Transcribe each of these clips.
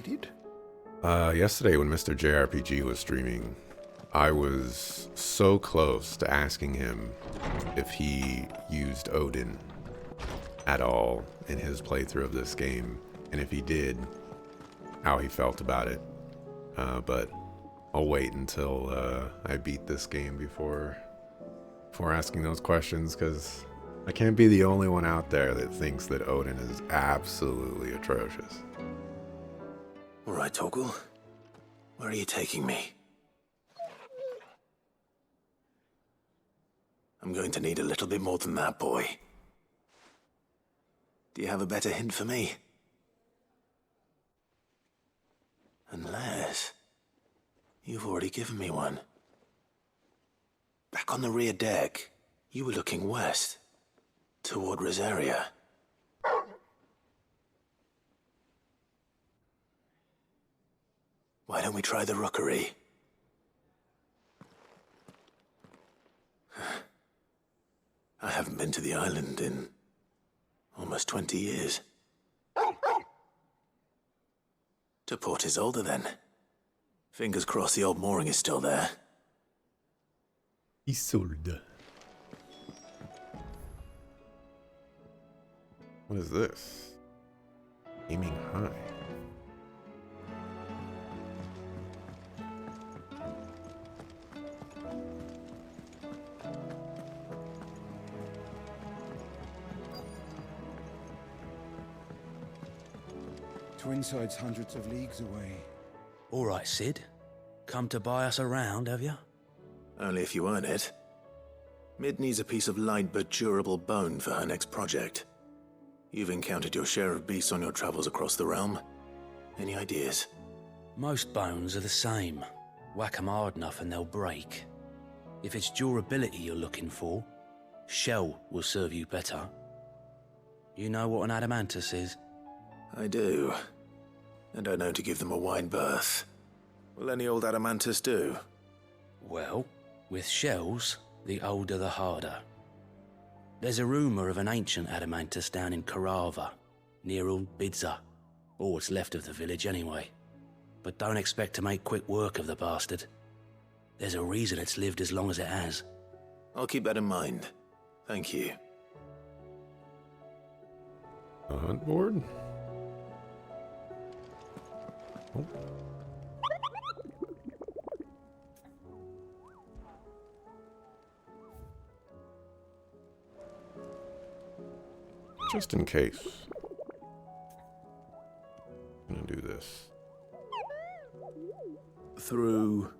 needed? Yesterday when Mr. JRPG was streaming, I was so close to asking him if he used Odin at all in his playthrough of this game, and if he did, how he felt about it. But I'll wait until I beat this game before asking those questions, because I can't be the only one out there that thinks that Odin is absolutely atrocious. All right, Torgal. Where are you taking me? I'm going to need a little bit more than that, boy. Do you have a better hint for me? Unless you've already given me one. Back on the rear deck, you were looking west, toward Rosaria. Why don't we try the rookery? I haven't been to the island in almost 20 years. To Port Isolde, then. Fingers crossed the old mooring is still there. Isolde. What is this? Aiming high. Twinside's hundreds of leagues away. All right, Cid. Come to buy us around, have you? Only if you earn it. Mid needs a piece of light but durable bone for her next project. You've encountered your share of beasts on your travels across the realm. Any ideas? Most bones are the same. Whack 'em hard enough and they'll break. If it's durability you're looking for, shell will serve you better. You know what an adamantus is? I do. And I know to give them a wide berth. Will any old adamantus do? Well, with shells, the older the harder. There's a rumour of an ancient adamantus down in Carava, near Bidza, or what's left of the village anyway. But don't expect to make quick work of the bastard. There's a reason it's lived as long as it has. I'll keep that in mind. Thank you. A hunt board? Oh. Just in case. I'm gonna do this. Through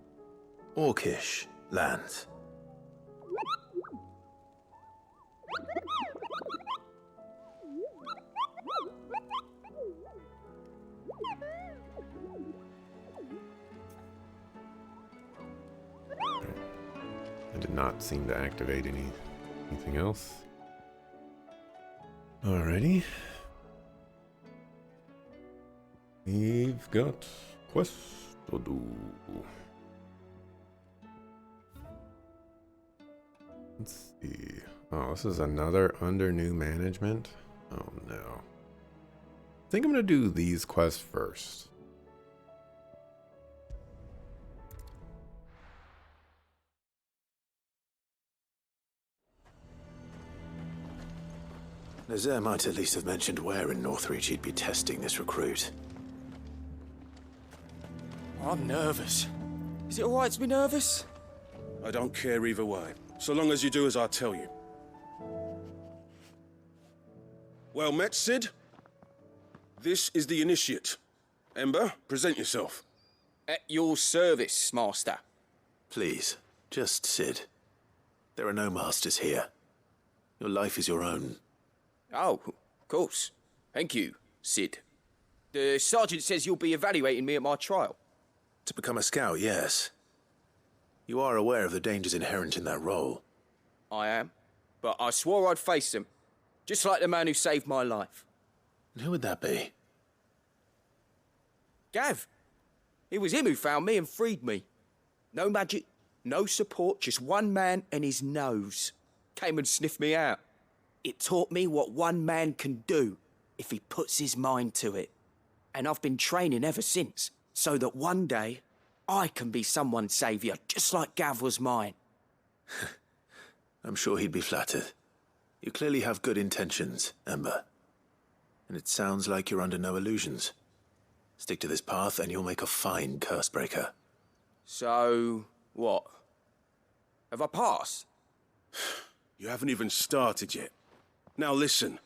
Orcish lands. I did not seem to activate anything else. Alrighty. We've got quest to do. Let's see. Oh, this is another under new management. Oh no. I think I'm gonna do these quests first. Nazaire might at least have mentioned where in Northreach he'd be testing this recruit. I'm nervous. Is it alright to be nervous? I don't care either way, so long as you do as I tell you. Well met, Cid. This is the Initiate. Ember, present yourself. At your service, Master. Please, just Cid. There are no masters here. Your life is your own. Oh, of course. Thank you, Cid. The Sergeant says you'll be evaluating me at my trial. To become a scout, yes. You are aware of the dangers inherent in that role. I am. But I swore I'd face them. Just like the man who saved my life. And who would that be? Gav. It was him who found me and freed me. No magic, no support, just one man and his nose. Came and sniffed me out. It taught me what one man can do if he puts his mind to it. And I've been training ever since, so that one day I can be someone's saviour, just like Gav was mine. I'm sure he'd be flattered. You clearly have good intentions, Ember. And it sounds like you're under no illusions. Stick to this path and you'll make a fine Cursebreaker. So, what? Have I passed? You haven't even started yet. Now listen.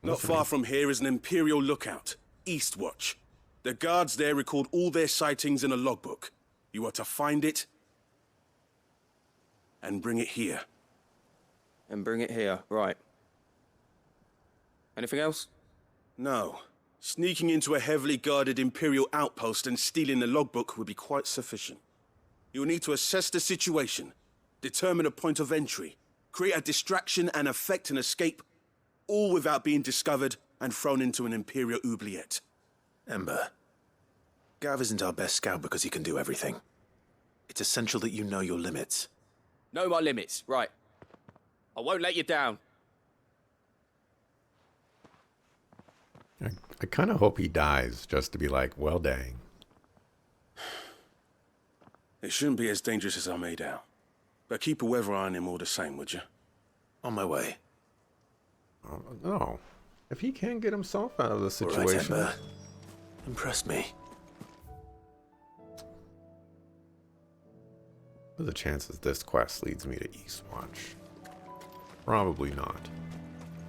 Not far from here is an Imperial lookout, Eastwatch. The guards there record all their sightings in a logbook. You are to find it and bring it here. And bring it here, right. Anything else? No. Sneaking into a heavily guarded Imperial outpost and stealing the logbook would be quite sufficient. You'll need to assess the situation, determine a point of entry, create a distraction and effect an escape, all without being discovered and thrown into an Imperial oubliette. Ember, Gav isn't our best scout because he can do everything. It's essential that you know your limits. Know my limits, right. I won't let you down. I kind of hope he dies just to be like, well, dang. It shouldn't be as dangerous as I made out. But keep a weather eye on him all the same, would you? On my way. No. If he can't get himself out of the All situation... right, Ember. Impress me. What are the chances this quest leads me to Eastwatch? Probably not.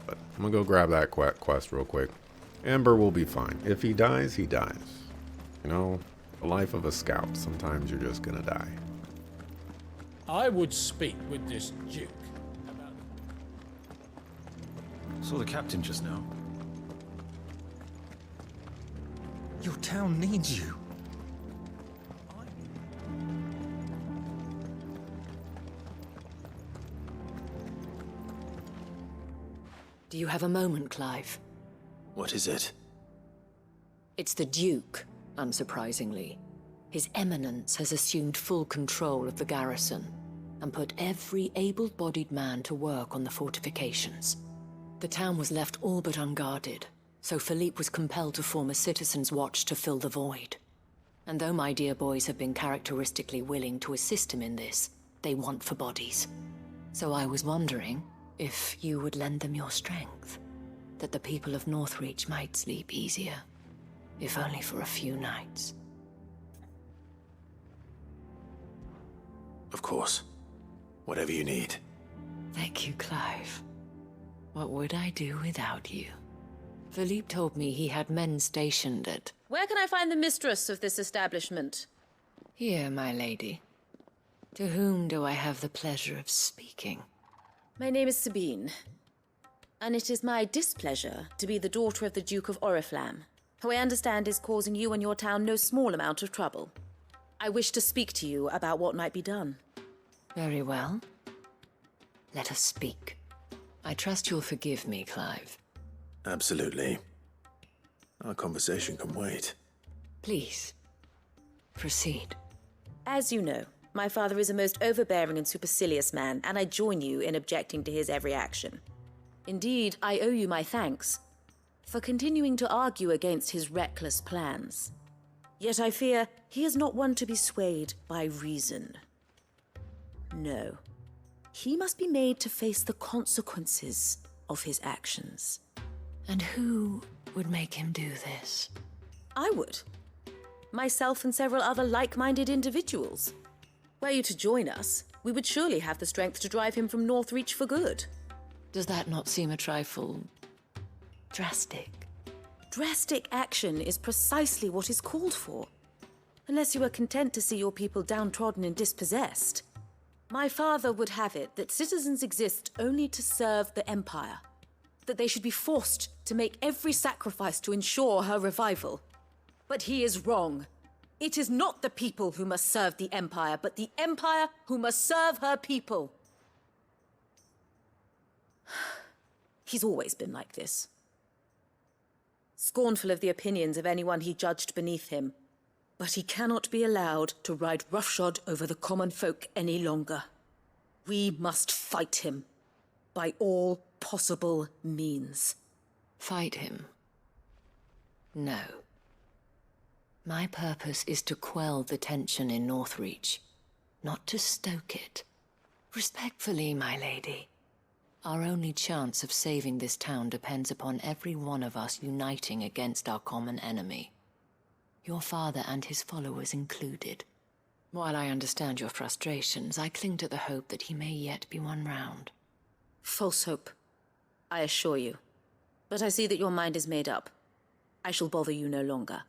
But I'm gonna go grab that quest real quick. Ember will be fine. If he dies, he dies. You know, the life of a scout. Sometimes you're just gonna die. I would speak with this Duke about... Saw the captain just now. Your town needs you. Do you have a moment, Clive? What is it? It's the Duke, unsurprisingly. His Eminence has assumed full control of the garrison and put every able-bodied man to work on the fortifications. The town was left all but unguarded, so Philippe was compelled to form a citizens' watch to fill the void. And though my dear boys have been characteristically willing to assist him in this, they want for bodies. So I was wondering if you would lend them your strength, that the people of Northreach might sleep easier, if only for a few nights. Of course. Whatever you need. Thank you, Clive. What would I do without you? Philippe told me he had men stationed at... Where can I find the mistress of this establishment? Here, my lady. To whom do I have the pleasure of speaking? My name is Sabine, and it is my displeasure to be the daughter of the Duke of Oriflamme, who I understand is causing you and your town no small amount of trouble. I wish to speak to you about what might be done. Very well. Let us speak. I trust you'll forgive me, Clive. Absolutely. Our conversation can wait. Please, proceed. As you know, my father is a most overbearing and supercilious man, and I join you in objecting to his every action. Indeed, I owe you my thanks for continuing to argue against his reckless plans. Yet I fear he is not one to be swayed by reason. No. He must be made to face the consequences of his actions. And who would make him do this? I would. Myself and several other like-minded individuals. Were you to join us, we would surely have the strength to drive him from Northreach for good. Does that not seem a trifle... drastic? Drastic action is precisely what is called for. Unless you are content to see your people downtrodden and dispossessed. My father would have it that citizens exist only to serve the Empire. That they should be forced to make every sacrifice to ensure her revival. But he is wrong. It is not the people who must serve the Empire, but the Empire who must serve her people. He's always been like this. Scornful of the opinions of anyone he judged beneath him. But he cannot be allowed to ride roughshod over the common folk any longer. We must fight him by all possible possible means. Fight him? No. My purpose is to quell the tension in Northreach, not to stoke it. Respectfully, my lady. Our only chance of saving this town depends upon every one of us uniting against our common enemy. Your father and his followers included. While I understand your frustrations, I cling to the hope that he may yet be won round. False hope, I assure you. But I see that your mind is made up. I shall bother you no longer.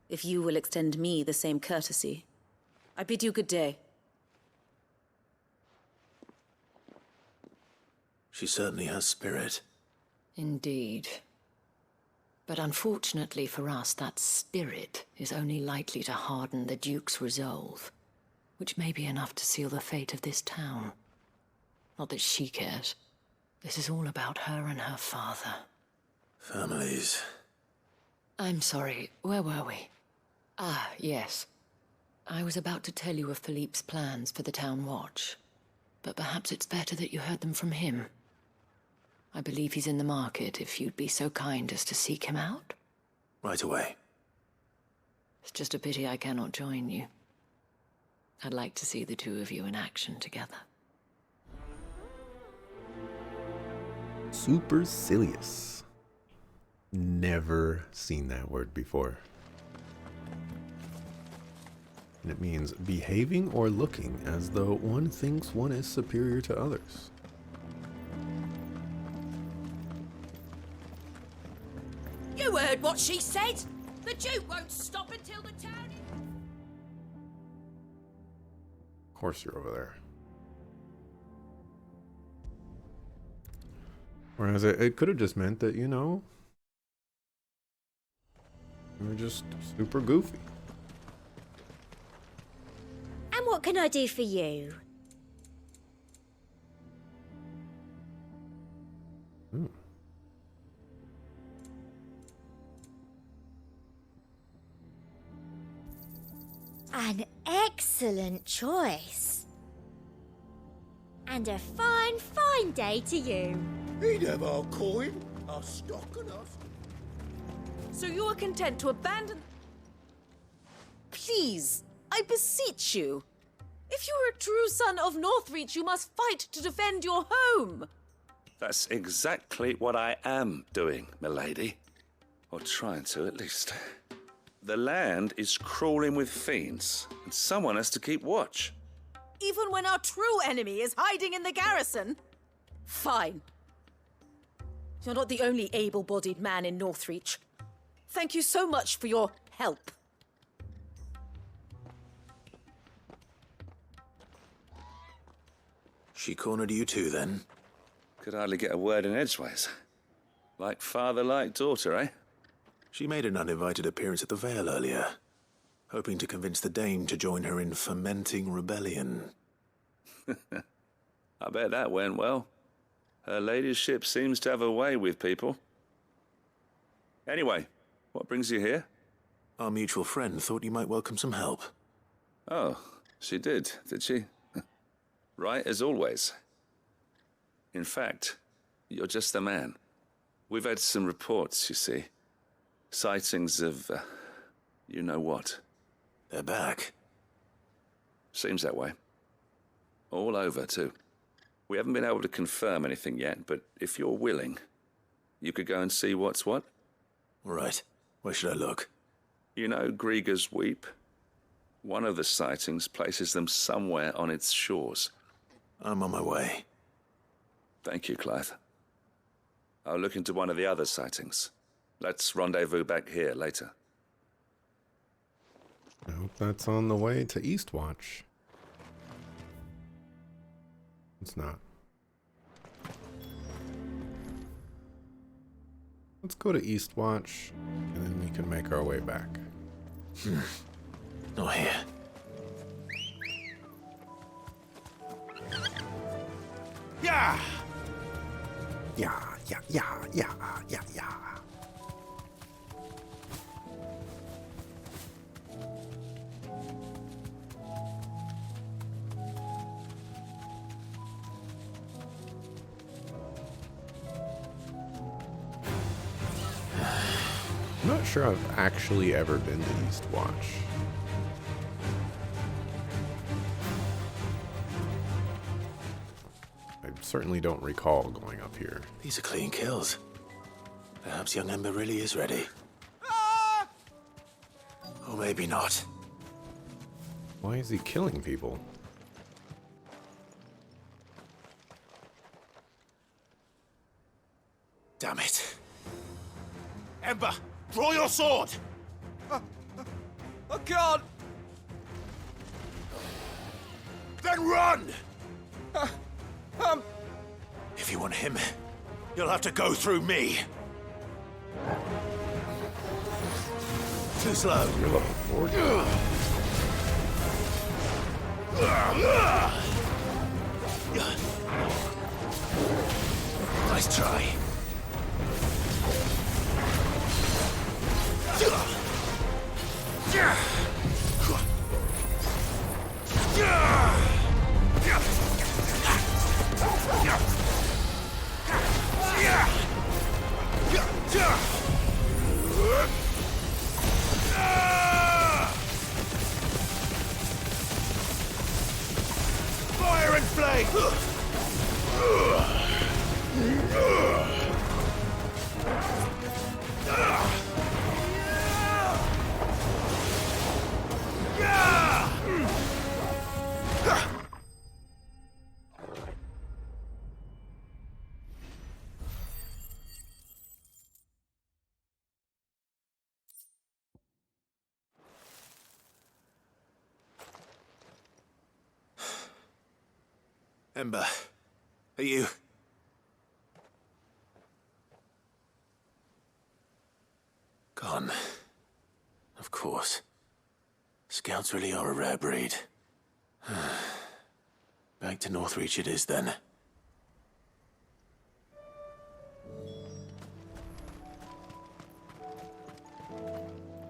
If you will extend me the same courtesy, I bid you good day. She certainly has spirit. Indeed. But unfortunately for us, that spirit is only likely to harden the Duke's resolve, which may be enough to seal the fate of this town. Not that she cares. This is all about her and her father. Families. I'm sorry, where were we? Ah, yes. I was about to tell you of Philippe's plans for the town watch, but perhaps it's better that you heard them from him. I believe he's in the market, if you'd be so kind as to seek him out. Right away. It's just a pity I cannot join you. I'd like to see the two of you in action together. Supercilious. Never seen that word before. And it means behaving or looking as though one thinks one is superior to others. You heard what she said? The Duke won't stop until the town is... Of course you're over there. Whereas it could have just meant that, you know, you're just super goofy. And what can I do for you? An excellent choice. And a fine, fine day to you. He'd have our coin, our stock enough. So you are content to abandon... Please, I beseech you. If you are a true son of Northreach, you must fight to defend your home. That's exactly what I am doing, milady. Or trying to, at least. The land is crawling with fiends, and someone has to keep watch. Even when our true enemy is hiding in the garrison? Fine. You're not the only able-bodied man in Northreach. Thank you so much for your help. She cornered you too, then? Could hardly get a word in edgeways. Like father, like daughter, eh? She made an uninvited appearance at the Vale earlier, hoping to convince the Dame to join her in fomenting rebellion. I bet that went well. Her ladyship seems to have a way with people. Anyway, what brings you here? Our mutual friend thought you might welcome some help. Oh, she did she? Right as always. In fact, you're just the man. We've had some reports, you see. Sightings of, you know what. They're back. Seems that way. All over, too. We haven't been able to confirm anything yet, but if you're willing, you could go and see what's what. Right. Where should I look? You know Grieger's Weep? One of the sightings places them somewhere on its shores. I'm on my way. Thank you, Clive. I'll look into one of the other sightings. Let's rendezvous back here later. I hope that's on the way to Eastwatch. It's not. Let's go to Eastwatch, and then we can make our way back. Not here. Yeah! Yeah. not sure I've actually ever been to Eastwatch. I certainly don't recall going up here. These are clean kills. Perhaps young Ember really is ready. Or maybe not. Why is he killing people? Damn it. Ember, draw your sword! I can't! Then run! If you want him, you'll have to go through me. Too slow. You're level 40. Nice try. Fire and flame! Ember, are you... Gone. Of course. Scouts really are a rare breed. Back to Northreach it is then.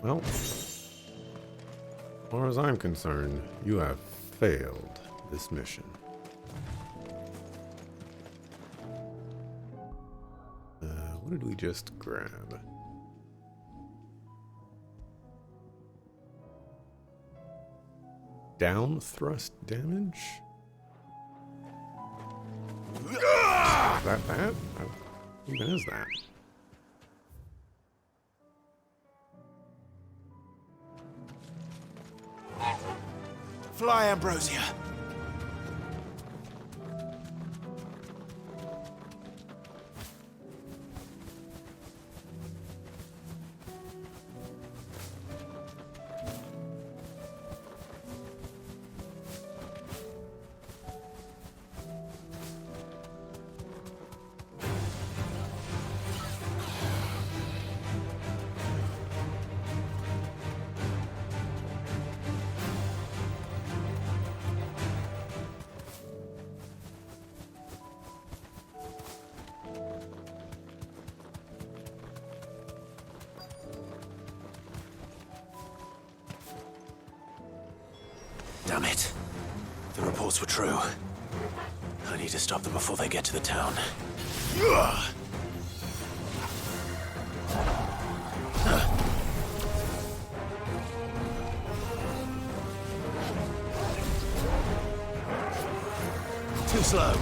Well, as far as I'm concerned, you have failed this mission. What did we just grab? Down thrust damage? Is that that? Who has that? Fly, Ambrosia! Damn it. The reports were true. I need to stop them before they get to the town. Too slow.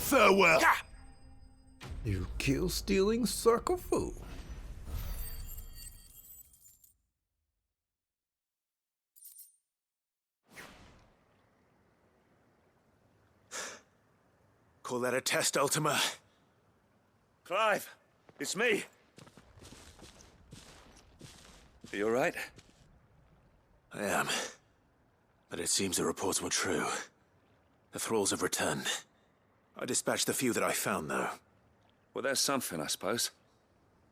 Farewell. You kill-stealing sucker fool. Call that a test, Ultima? Clive, it's me. Are you all right? I am. But it seems the reports were true. The thralls have returned. I dispatched the few that I found, though. Well, that's something, I suppose.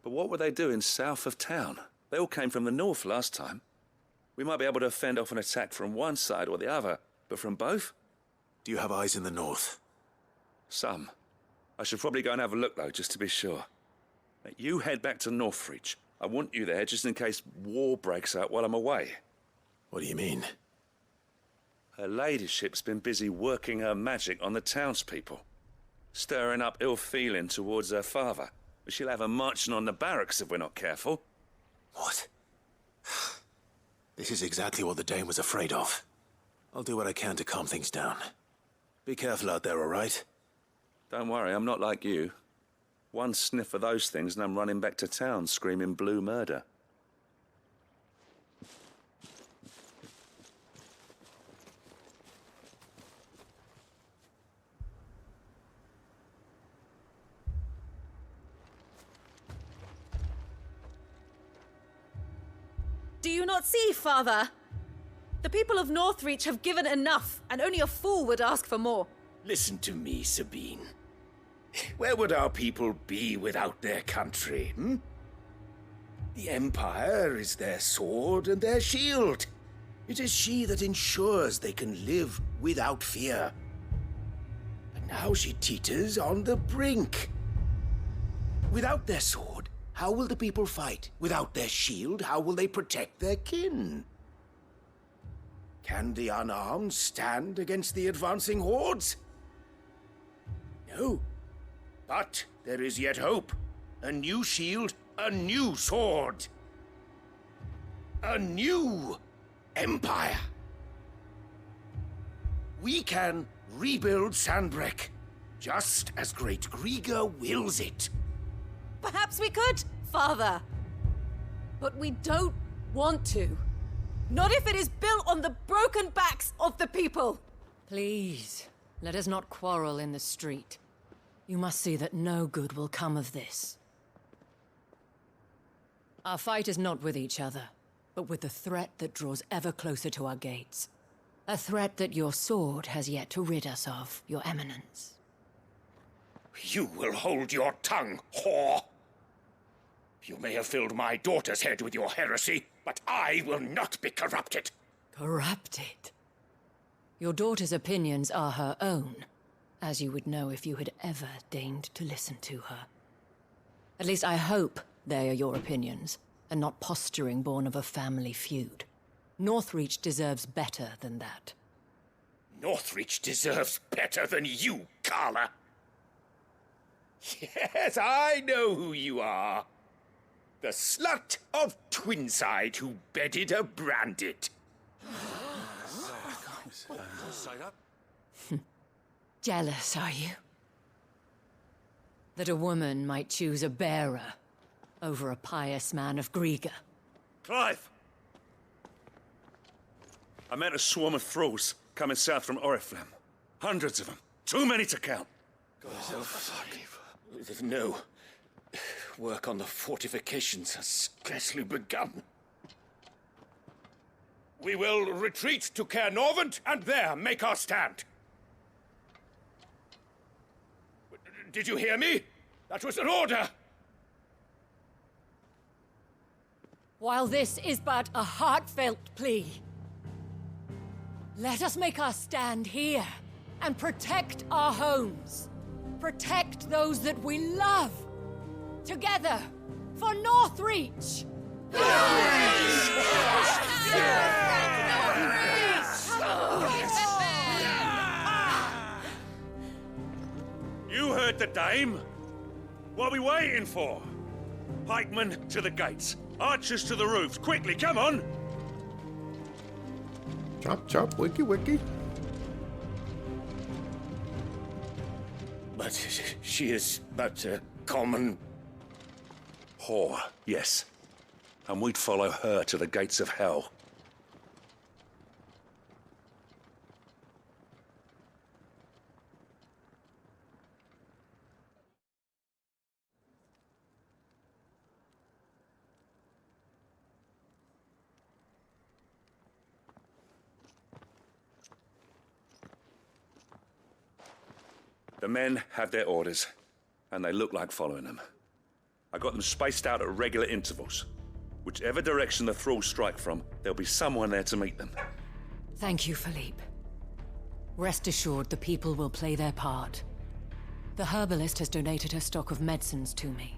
But what were they doing south of town? They all came from the north last time. We might be able to fend off an attack from one side or the other, but from both? Do you have eyes in the north? Some. I should probably go and have a look, though, just to be sure. Now, you head back to Northreach. I want you there just in case war breaks out while I'm away. What do you mean? Her ladyship's been busy working her magic on the townspeople, stirring up ill feeling towards her father. She'll have her marching on the barracks if we're not careful. What? This is exactly what the Dane was afraid of. I'll do what I can to calm things down. Be careful out there, all right? Don't worry, I'm not like you. One sniff of those things and I'm running back to town screaming blue murder. Do you not see, Father? The people of Northreach have given enough, and only a fool would ask for more. Listen to me, Sabine. Where would our people be without their country, hmm? The Empire is their sword and their shield. It is she that ensures they can live without fear. But now she teeters on the brink. Without their sword, how will the people fight? Without their shield, how will they protect their kin? Can the unarmed stand against the advancing hordes? No. But there is yet hope. A new shield, a new sword. A new empire. We can rebuild Sanbreque, just as Great Griga wills it. Perhaps we could, Father. But we don't want to. Not if it is built on the broken backs of the people. Please, let us not quarrel in the street. You must see that no good will come of this. Our fight is not with each other, but with the threat that draws ever closer to our gates. A threat that your sword has yet to rid us of, Your Eminence. You will hold your tongue, whore! You may have filled my daughter's head with your heresy, but I will not be corrupted. Corrupted? Your daughter's opinions are her own, as you would know if you had ever deigned to listen to her. At least I hope they are your opinions, and not posturing born of a family feud. Northreach deserves better than that. Northreach deserves better than you, Carla. Yes, I know who you are. The slut of Twinside who bedded a Branded. Jealous, are you? That a woman might choose a bearer over a pious man of Griga. Clive! I met a swarm of thralls coming south from Oriflamme. Hundreds of them. Too many to count. Oh, fuck. No. Work on the fortifications has scarcely begun. We will retreat to Caernarvon and there make our stand. Did you hear me? That was an order! While this is but a heartfelt plea, let us make our stand here and protect our homes. Protect those that we love. Together, for Northreach! You heard the dame. What are we waiting for? Pikemen to the gates. Archers to the roofs. Quickly, come on! Chop, chop, wiki, wiki. But she is but a common... whore, yes. And we'd follow her to the gates of hell. The men have their orders, and they look like following them. I got them spaced out at regular intervals. Whichever direction the thralls strike from, there'll be someone there to meet them. Thank you, Philippe. Rest assured, the people will play their part. The herbalist has donated her stock of medicines to me.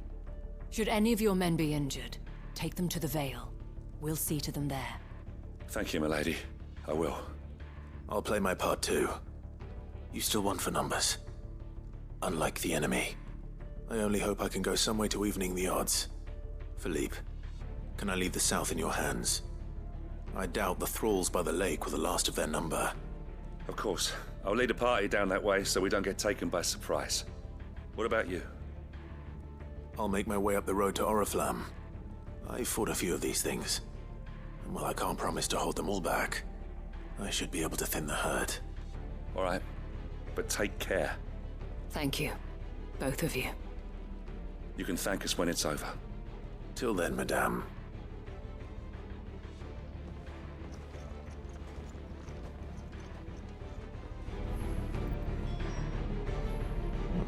Should any of your men be injured, take them to the Vale. We'll see to them there. Thank you, milady. I will. I'll play my part too. You still want for numbers. Unlike the enemy. I only hope I can go some way to evening the odds. Philippe, can I leave the south in your hands? I doubt the thralls by the lake were the last of their number. Of course. I'll lead a party down that way so we don't get taken by surprise. What about you? I'll make my way up the road to Oriflamme. I've fought a few of these things. And while I can't promise to hold them all back, I should be able to thin the herd. All right. But take care. Thank you. Both of you. You can thank us when it's over. Till then, madame.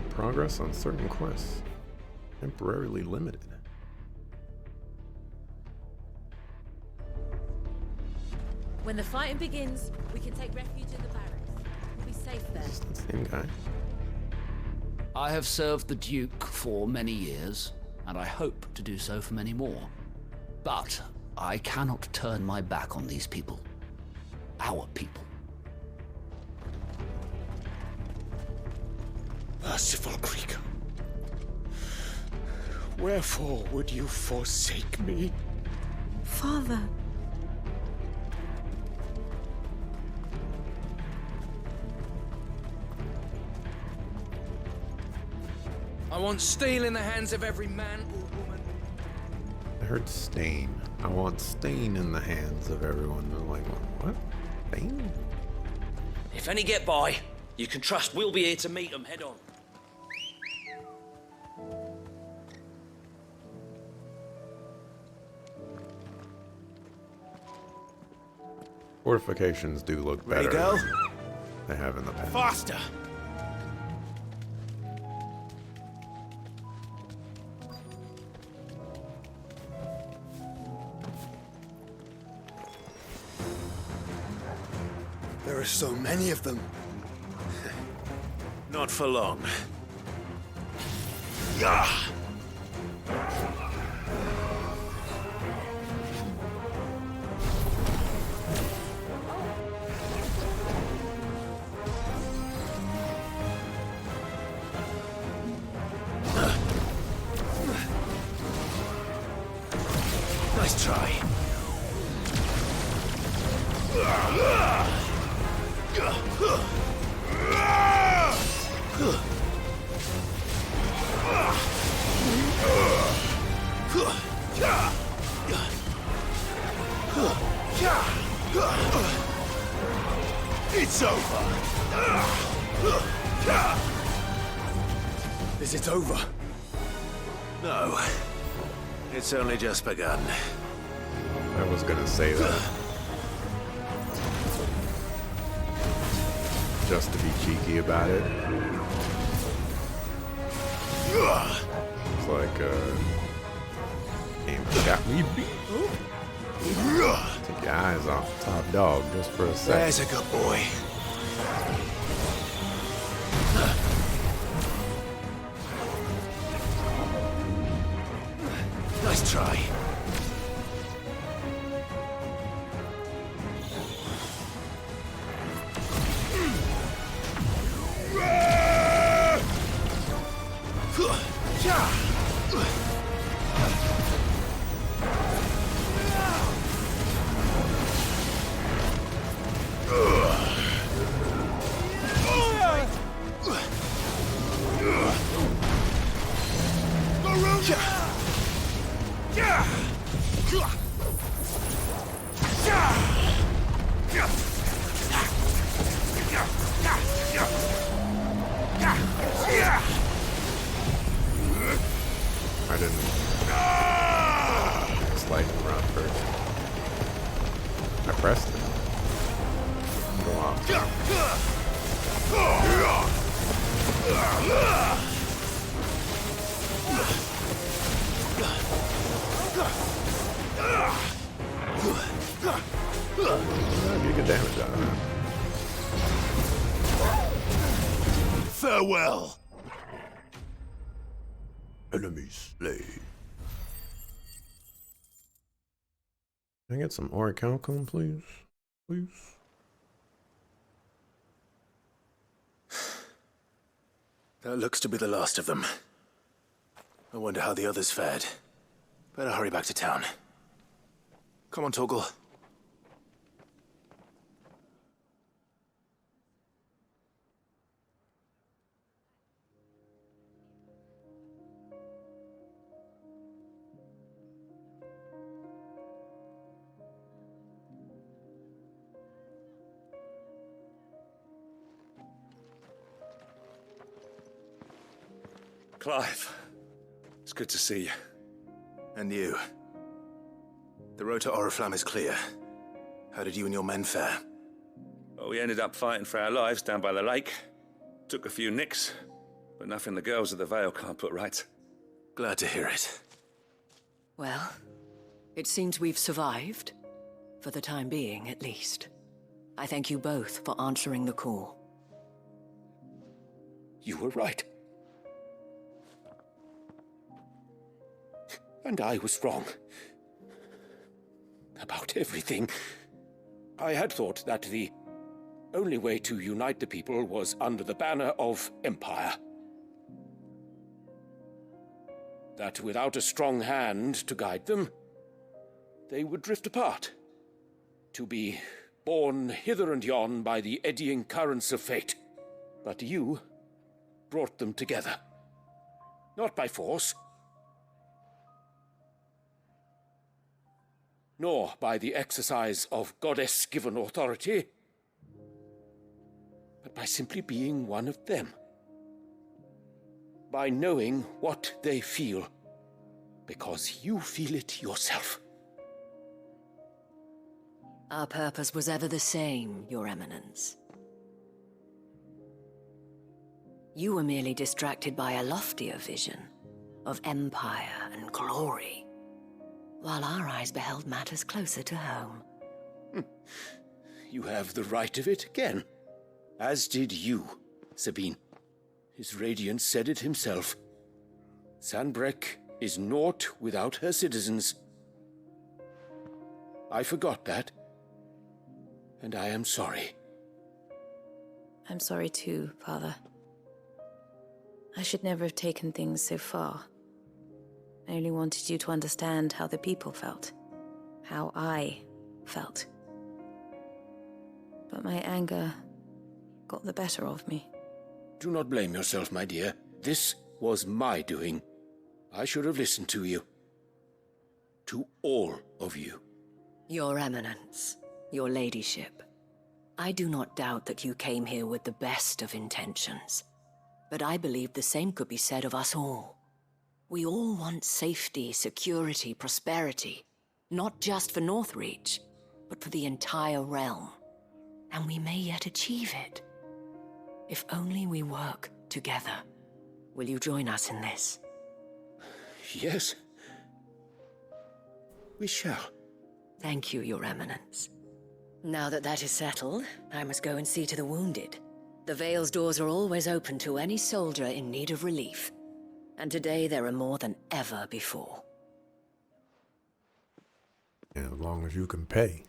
Progress on certain quests. Temporarily limited. When the fighting begins, we can take refuge in the barracks. We'll be safe there. It's the same guy. I have served the Duke for many years, and I hope to do so for many more. But I cannot turn my back on these people. Our people. Merciful Krieg, wherefore would you forsake me? Father. I want steel in the hands of every man or woman. I heard stain. I want stain in the hands of everyone. I'm like, what? Stain? If any get by, you can trust we'll be here to meet them head on. Fortifications do look better Ready, go? than they have in the past. Faster! There are so many of them. Not for long. Nice try. It's over. Is it over? No. It's only just begun. I was gonna say that. Just to be cheeky about it. It's like, game got me beat. Take your eyes off the top dog just for a second. There's a good boy. Nice try. I didn't slide him around first. I pressed it. Go off. You get damage out of that. Farewell! Enemies slain. Can I get some orichalcum, please? Please? That looks to be the last of them. I wonder how the others fared. Better hurry back to town. Come on, Torgal. Clive, it's good to see you. And you. The road to Oriflamme is clear. How did you and your men fare? Well, we ended up fighting for our lives down by the lake. Took a few nicks, but nothing the girls of the Vale can't put right. Glad to hear it. Well, it seems we've survived. For the time being, at least. I thank you both for answering the call. You were right. And I was wrong. About everything. I had thought that the only way to unite the people was under the banner of Empire. That without a strong hand to guide them, they would drift apart. To be borne hither and yon by the eddying currents of fate. But you brought them together. Not by force, nor by the exercise of goddess-given authority, but by simply being one of them. By knowing what they feel, because you feel it yourself. Our purpose was ever the same, Your Eminence. You were merely distracted by a loftier vision of empire and glory, while our eyes beheld matters closer to home. You have the right of it again. As did you, Sabine. His Radiance said it himself. Sanbreque is naught without her citizens. I forgot that, and I am sorry. I'm sorry too, Father. I should never have taken things so far. I only wanted you to understand how the people felt. How I felt. But my anger got the better of me. Do not blame yourself, my dear. This was my doing. I should have listened to you. To all of you. Your Eminence, your Ladyship, I do not doubt that you came here with the best of intentions. But I believe the same could be said of us all. We all want safety, security, prosperity. Not just for Northreach, but for the entire realm. And we may yet achieve it. If only we work together. Will you join us in this? Yes. We shall. Thank you, Your Eminence. Now that that is settled, I must go and see to the wounded. The Vale's doors are always open to any soldier in need of relief. And today there are more than ever before. As long as you can pay.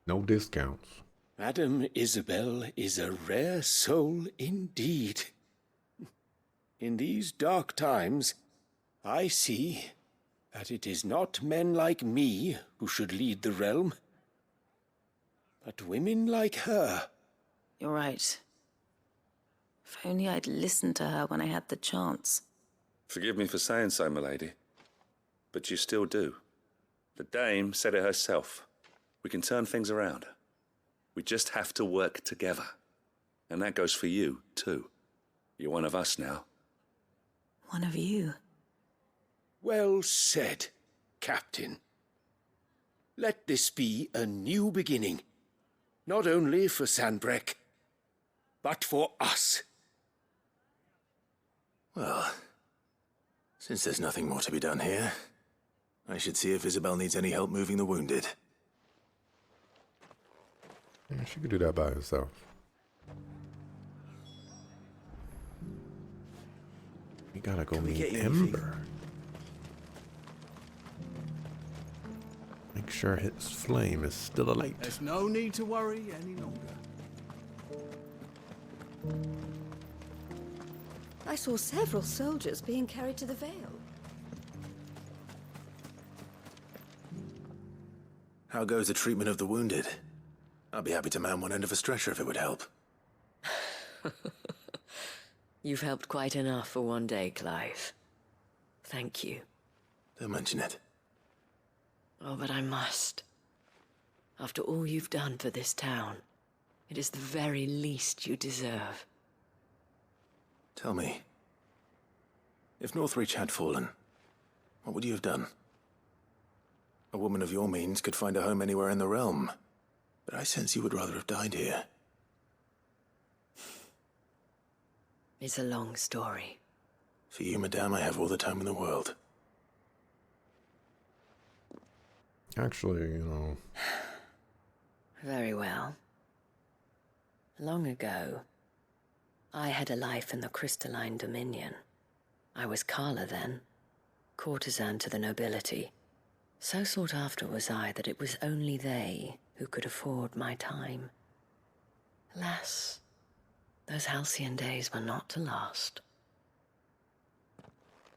No discounts. Madame Isabel is a rare soul indeed. In these dark times, I see that it is not men like me who should lead the realm, but women like her. You're right. If only I'd listened to her when I had the chance. Forgive me for saying so, milady, but you still do. The Dame said it herself. We can turn things around. We just have to work together. And that goes for you, too. You're one of us now. One of you. Well said, Captain. Let this be a new beginning. Not only for Sanbreque, but for us. Well, since there's nothing more to be done here, I should see if Isabel needs any help moving the wounded. Yeah, she could do that by herself. We gotta go meet Ember. Make sure his flame is still alight. There's no need to worry any longer. I saw several soldiers being carried to the Vale. How goes the treatment of the wounded? I'd be happy to man one end of a stretcher if it would help. You've helped quite enough for one day, Clive. Thank you. Don't mention it. Oh, but I must. After all you've done for this town, it is the very least you deserve. Tell me, if Northreach had fallen, what would you have done? A woman of your means could find a home anywhere in the realm, but I sense you would rather have died here. It's a long story. For you, madame, I have all the time in the world. Actually, you know... Very well. Long ago, I had a life in the Crystalline Dominion. I was Carla then, courtesan to the nobility. So sought after was I that it was only they who could afford my time. Alas, those halcyon days were not to last.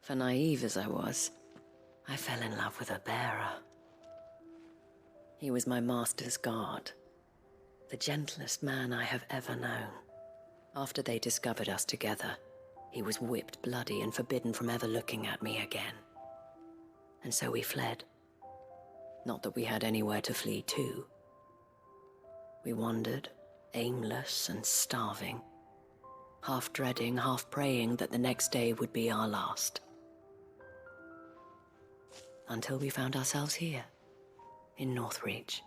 For naive as I was, I fell in love with a bearer. He was my master's guard, the gentlest man I have ever known. After they discovered us together, he was whipped bloody and forbidden from ever looking at me again. And so we fled. Not that we had anywhere to flee to. We wandered, aimless and starving, half dreading, half praying that the next day would be our last. Until we found ourselves here, in Northreach.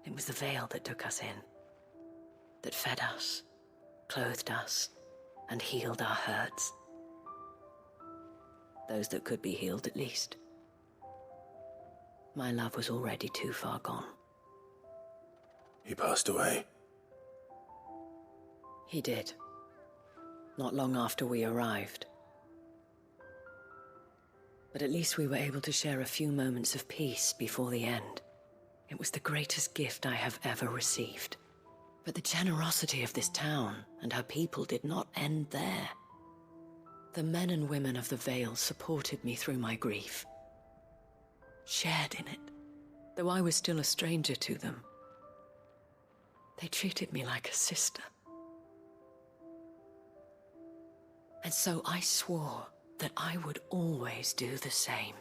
It was the Vale that took us in, that fed us, clothed us, and healed our hurts. Those that could be healed, at least. My love was already too far gone. He passed away. He did. Not long after we arrived. But at least we were able to share a few moments of peace before the end. It was the greatest gift I have ever received. But the generosity of this town and her people did not end there. The men and women of the Vale supported me through my grief. Shared in it, though I was still a stranger to them. They treated me like a sister. And so I swore that I would always do the same.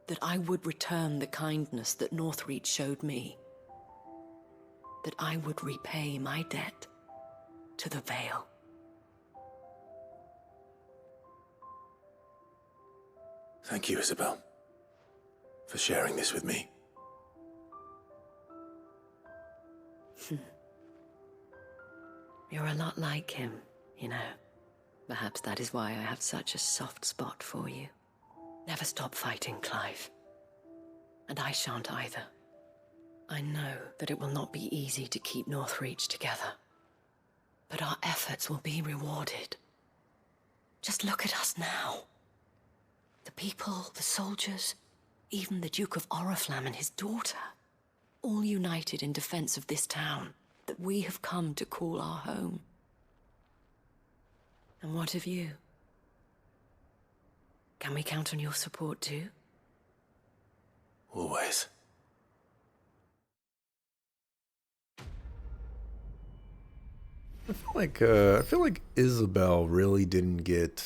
That I would return the kindness that Northreach showed me. That I would repay my debt to the Vale. Thank you, Isabel, for sharing this with me. You're a lot like him, you know. Perhaps that is why I have such a soft spot for you. Never stop fighting, Clive. And I shan't either. I know that it will not be easy to keep Northreach together. But our efforts will be rewarded. Just look at us now. The people, the soldiers, even the Duke of Oriflamme and his daughter, all united in defense of this town that we have come to call our home. And what of you? Can we count on your support too? Always. I feel like Isabel really didn't get.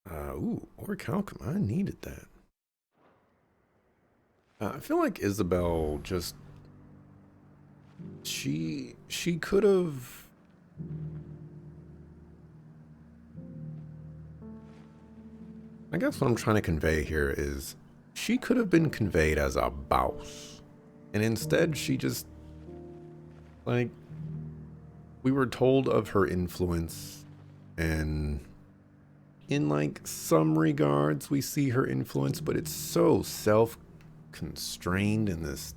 Orichalcum. I needed that. I feel like Isabel just. She could have. I guess what I'm trying to convey here is she could have been conveyed as a boss. And instead, she just, like, we were told of her influence, and in, like, some regards, we see her influence, but it's so self-constrained in this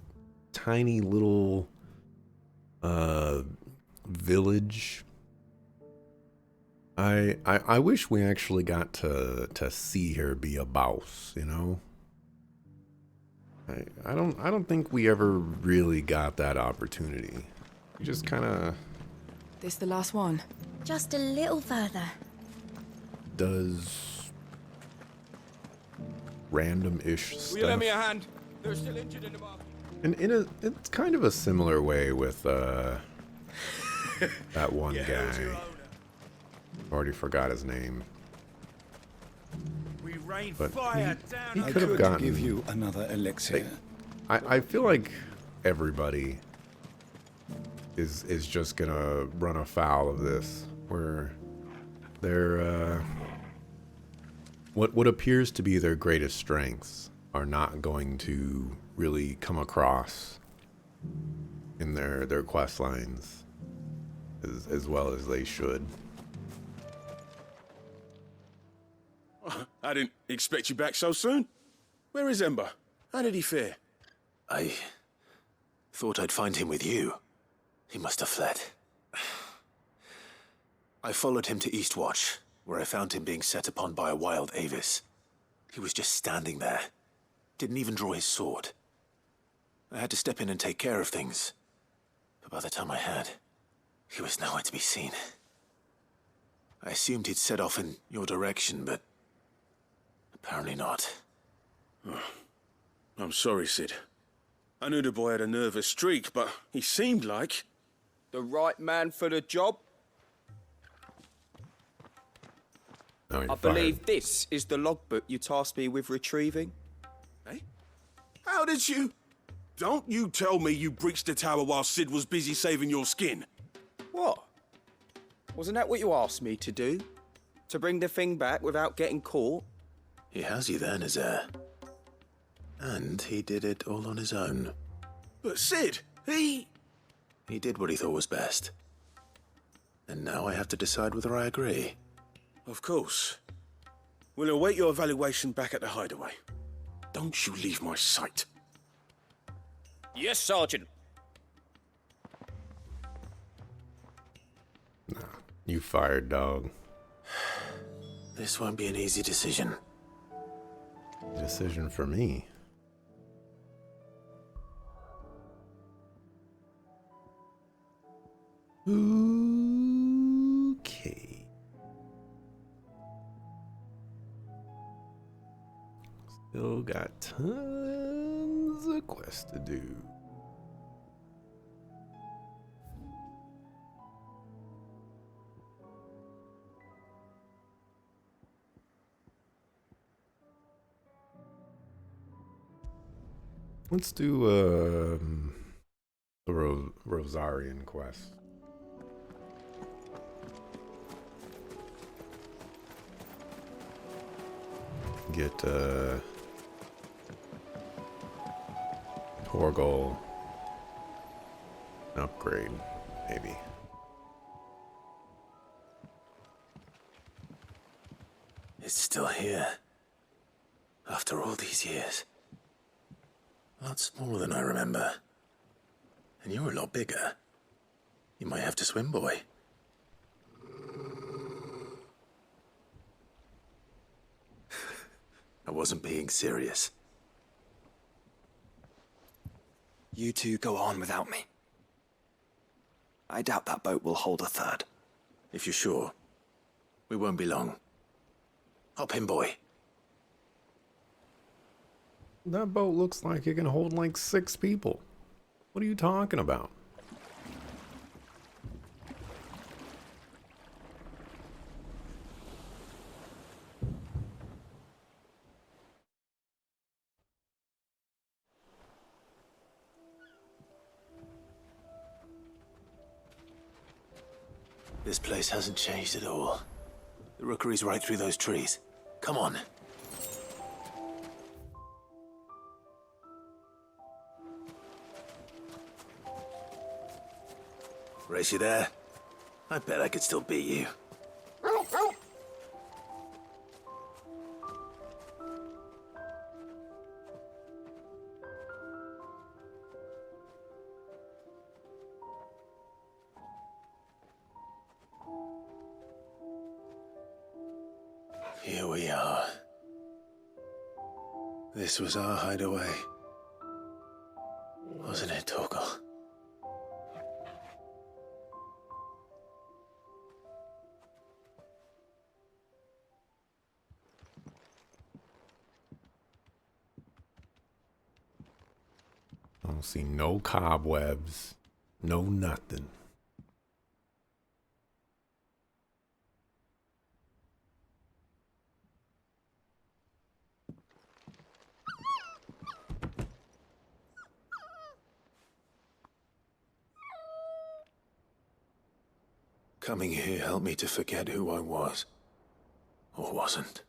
tiny little village. I wish we actually got to see her be a boss, you know? I don't think we ever really got that opportunity. We just kind of This the last one? Just a little further. does random-ish stuff. Will you lend me a hand? They're still injured in the bar. And it's kind of a similar way with that one guy. Already forgot his name. We rain But fire he down. could have gotten. give you another elixir. I feel like everybody is just gonna run afoul of this, where their what appears to be their greatest strengths are not going to really come across in their quest lines as well as they should. I didn't expect you back so soon. Where is Ember? How did he fare? I thought I'd find him with you. He must have fled. I followed him to Eastwatch, where I found him being set upon by a wild Avis. He was just standing there. Didn't even draw his sword. I had to step in and take care of things. But by the time I had, he was nowhere to be seen. I assumed he'd set off in your direction, but apparently not. Oh, I'm sorry, Sid. I knew the boy had a nervous streak, but he seemed like... The right man for the job? No, you're I believe this is the logbook you tasked me with retrieving. Eh? How did you... Don't you tell me you breached the tower while Sid was busy saving your skin. What? Wasn't that what you asked me to do? To bring the thing back without getting caught? He has you there, Nazaire. And he did it all on his own. But Sid, he did what he thought was best. And now I have to decide whether I agree. Of course. We'll await your evaluation back at the hideaway. Don't you leave my sight. Yes, Sergeant. You fired, dog. This won't be an easy decision. Decision for me. Okay. Still got tons of quests to do. Let's do the Rosarian quest. Get Torgal an upgrade, maybe. It's still here. After all these years. A lot smaller than I remember. And you're a lot bigger. You might have to swim, boy. I wasn't being serious. You two go on without me. I doubt that boat will hold a third. If you're sure, we won't be long. Hop in, boy. That boat looks like it can hold like 6 people. What are you talking about? This place hasn't changed at all. The rookery's right through those trees. Come on. Race you there? I bet I could still beat you. Here we are. This was our hideaway. Wasn't it, Torgal? I don't see no cobwebs, no nothing. Coming here helped me to forget who I was. Or wasn't.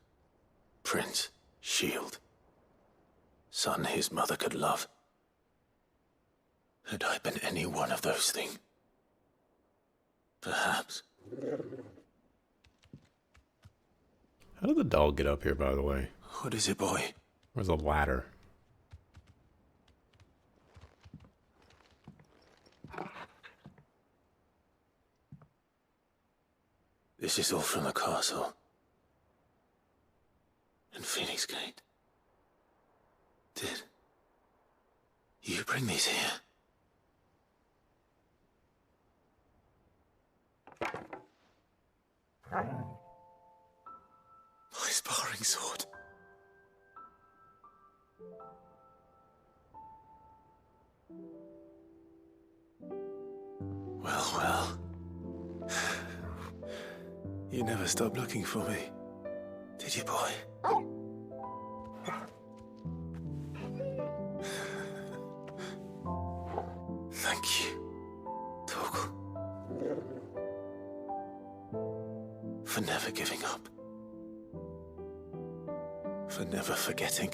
Prince, shield. Son his mother could love. Had I been any one of those things? Perhaps. How did the dog get up here, by the way? What is it, boy? Where's the ladder? This is all from the castle. And Phoenix Gate. Did you bring these here? My sparring sword. Well. You never stopped looking for me, did you, boy? Thank you, Torgal. For never giving up. For never forgetting.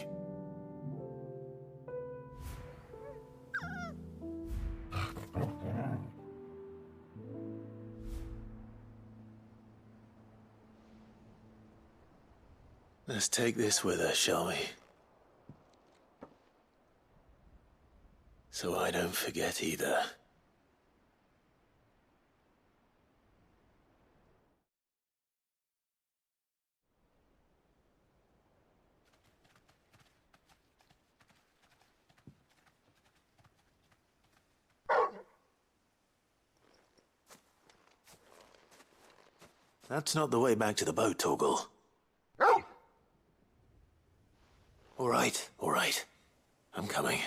Let's take this with us, shall we? So I don't forget either. That's not the way back to the boat, Torgal. All right. I'm coming.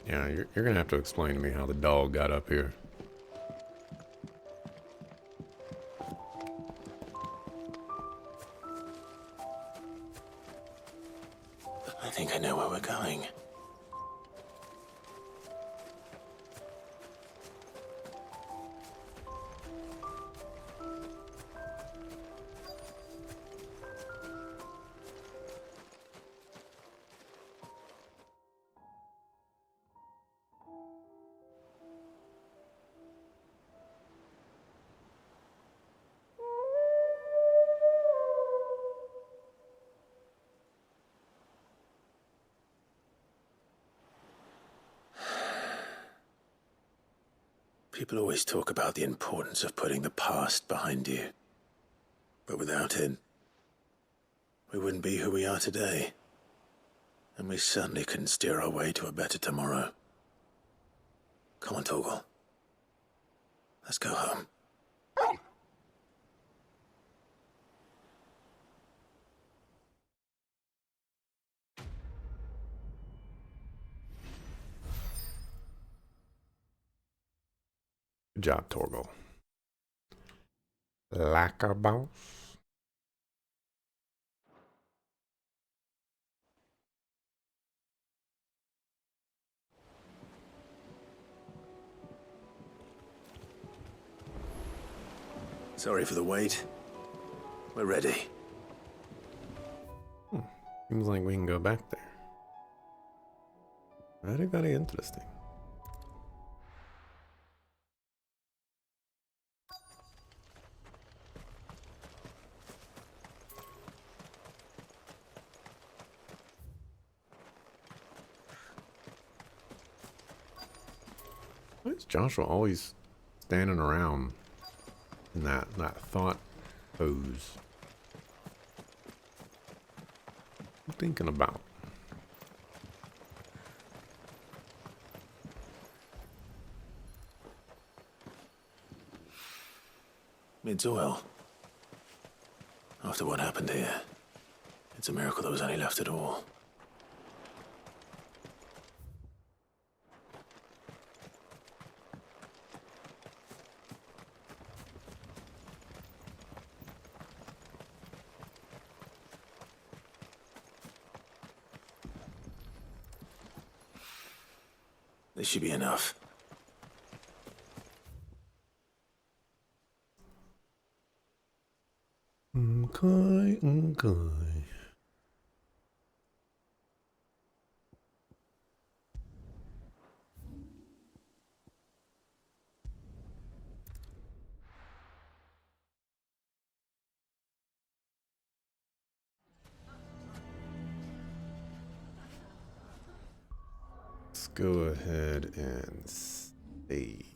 Yeah, you're gonna have to explain to me how the dog got up here. I think I know where we're going. People always talk about the importance of putting the past behind you. But without it, we wouldn't be who we are today. And we certainly couldn't steer our way to a better tomorrow. Come on, Torgal. Let's go home. Good job, Torgal. Lacquer boss. Sorry for the wait. We're ready. Seems like we can go back there. Very, very interesting. Why is Joshua always standing around in that thought pose? I'm thinking about. Mid's oil. After what happened here, it's a miracle there was any left at all. This should be enough. Okay, okay. Let's go ahead and save.